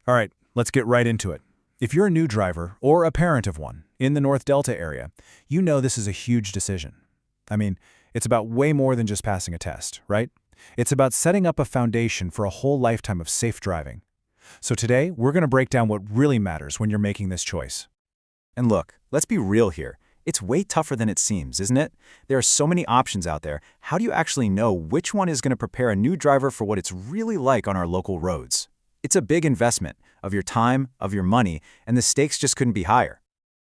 All right, let's get right into it. If you're a new driver or a parent of one in the North Delta area, you know this is a huge decision. I mean, it's about way more than just passing a test, right? It's about setting up a foundation for a whole lifetime of safe driving. So today, we're going to break down what really matters when you're making this choice. And look, let's be real here. It's way tougher than it seems, isn't it? There are so many options out there. How do you actually know which one is going to prepare a new driver for what it's really like on our local roads? It's a big investment of your time, of your money, and the stakes just couldn't be higher.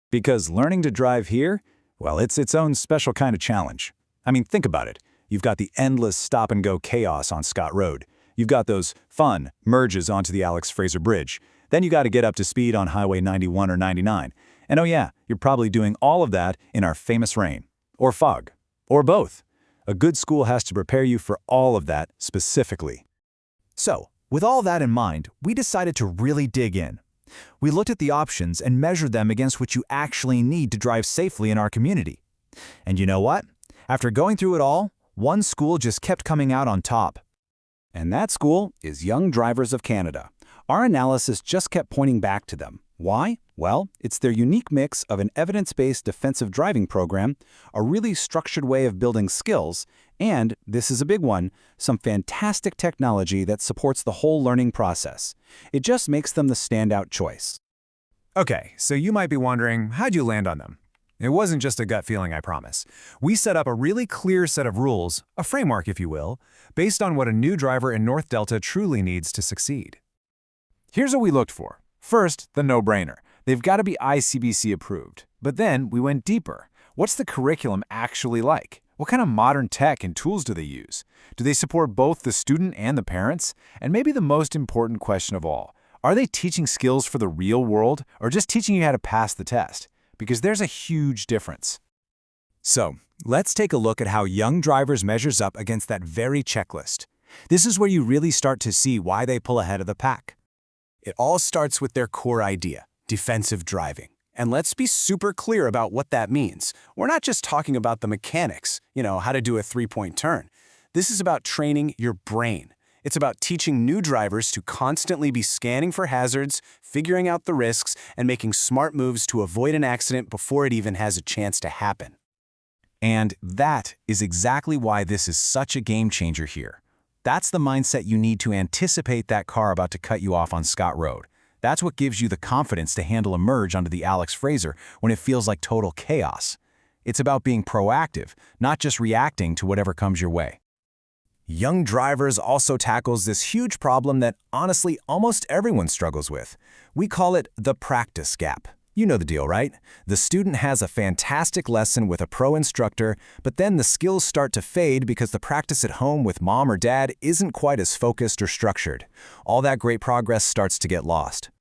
Because learning to drive here, well, it's its own special kind of challenge. I mean, think about it. You've got the endless stop-and-go chaos on Scott Road. You've got those fun merges onto the Fraser Bridge. Then you got to get up to speed on Highway 91 or 99. And oh yeah, you're probably doing all of that in our famous rain. Or fog. Or both. A good school has to prepare you for all of that specifically. So, with all that in mind, we decided to really dig in. We looked at the options and measured them against what you actually need to drive safely in our community. And you know what? After going through it all, one school just kept coming out on top. And that school is Young Drivers of Canada. Our analysis just kept pointing back to them. Why? Well, it's their unique mix of an evidence-based defensive driving program, a really structured way of building skills, and, this is a big one, some fantastic technology that supports the whole learning process. It just makes them the standout choice. Okay, so you might be wondering, how'd you land on them? It wasn't just a gut feeling, I promise. We set up a really clear set of rules, a framework if you will, based on what a new driver in North Delta truly needs to succeed. Here's what we looked for. First, the no-brainer. They've got to be ICBC-approved. But then we went deeper. What's the curriculum actually like? What kind of modern tech and tools do they use? Do they support both the student and the parents? And maybe the most important question of all, are they teaching skills for the real world or just teaching you how to pass the test? Because there's a huge difference. So, let's take a look at how Young Drivers measures up against that very checklist. This is where you really start to see why they pull ahead of the pack. It all starts with their core idea, defensive driving. And let's be super clear about what that means. We're not just talking about the mechanics, how to do a three-point turn. This is about training your brain. It's about teaching new drivers to constantly be scanning for hazards, figuring out the risks, and making smart moves to avoid an accident before it even has a chance to happen. And that is exactly why this is such a game changer here. That's the mindset you need to anticipate that car about to cut you off on Scott Road. That's what gives you the confidence to handle a merge onto the Fraser when it feels like total chaos. It's about being proactive, not just reacting to whatever comes your way. Young Drivers also tackles this huge problem that honestly almost everyone struggles with. We call it the practice gap. You know the deal, right? The student has a fantastic lesson with a pro instructor, but then the skills start to fade because the practice at home with mom or dad isn't quite as focused or structured. All that great progress starts to get lost.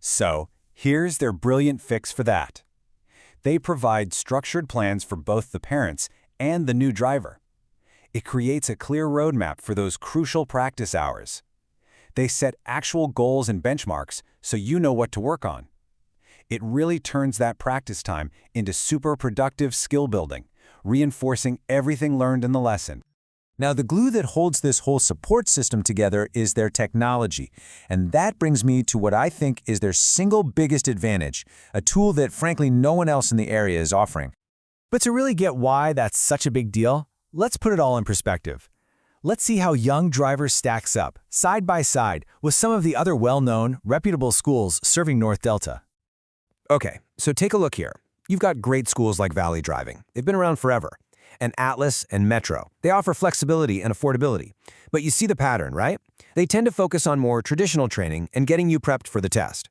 So, here's their brilliant fix for that. They provide structured plans for both the parents and the new driver. It creates a clear roadmap for those crucial practice hours. They set actual goals and benchmarks so you know what to work on. It really turns that practice time into super productive skill building, reinforcing everything learned in the lesson. Now, the glue that holds this whole support system together is their technology, and that brings me to what I think is their single biggest advantage, a tool that frankly no one else in the area is offering. But to really get why that's such a big deal, let's put it all in perspective. Let's see how Young Drivers stacks up, side by side, with some of the other well-known, reputable schools serving North Delta. Okay, so take a look here. You've got great schools like Valley Driving. They've been around forever. And Atlas and Metro. They offer flexibility and affordability. But you see the pattern, right? They tend to focus on more traditional training and getting you prepped for the test.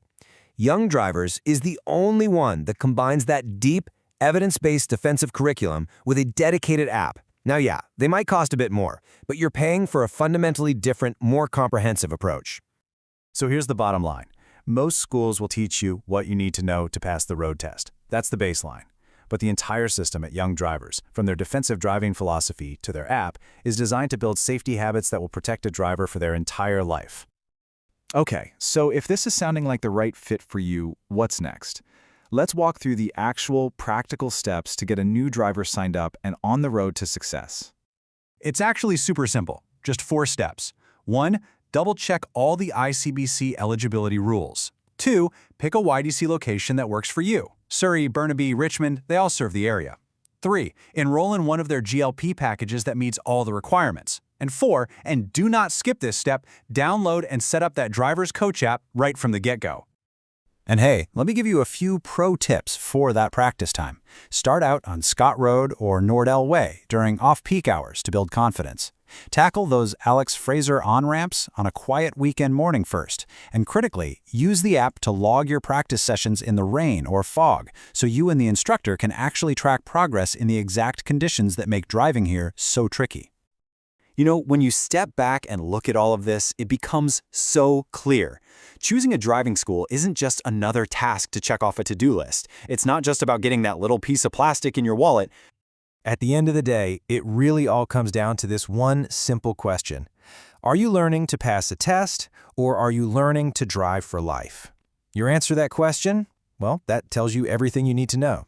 Young Drivers is the only one that combines that deep, evidence-based defensive curriculum with a dedicated app. Now yeah, they might cost a bit more, but you're paying for a fundamentally different, more comprehensive approach. So here's the bottom line. Most schools will teach you what you need to know to pass the road test. That's the baseline. But the entire system at Young Drivers, from their defensive driving philosophy to their app, is designed to build safety habits that will protect a driver for their entire life. Okay, so if this is sounding like the right fit for you, what's next? Let's walk through the actual practical steps to get a new driver signed up and on the road to success. It's actually super simple, just 4 steps. 1. double-check all the ICBC eligibility rules. 2. Pick a YDC location that works for you. Surrey, Burnaby, Richmond, they all serve the area. 3. Enroll in one of their GLP packages that meets all the requirements. And 4, and do not skip this step, download and set up that driver's coach app right from the get-go. And hey, let me give you a few pro tips for that practice time. Start out on Scott Road or Nordel Way during off-peak hours to build confidence. Tackle those Alex Fraser on-ramps on a quiet weekend morning first. And critically, use the app to log your practice sessions in the rain or fog so you and the instructor can actually track progress in the exact conditions that make driving here so tricky. You know, when you step back and look at all of this, it becomes so clear. Choosing a driving school isn't just another task to check off a to-do list. It's not just about getting that little piece of plastic in your wallet. At the end of the day, it really all comes down to this one simple question. Are you learning to pass a test, or are you learning to drive for life? Your answer to that question? Well, that tells you everything you need to know.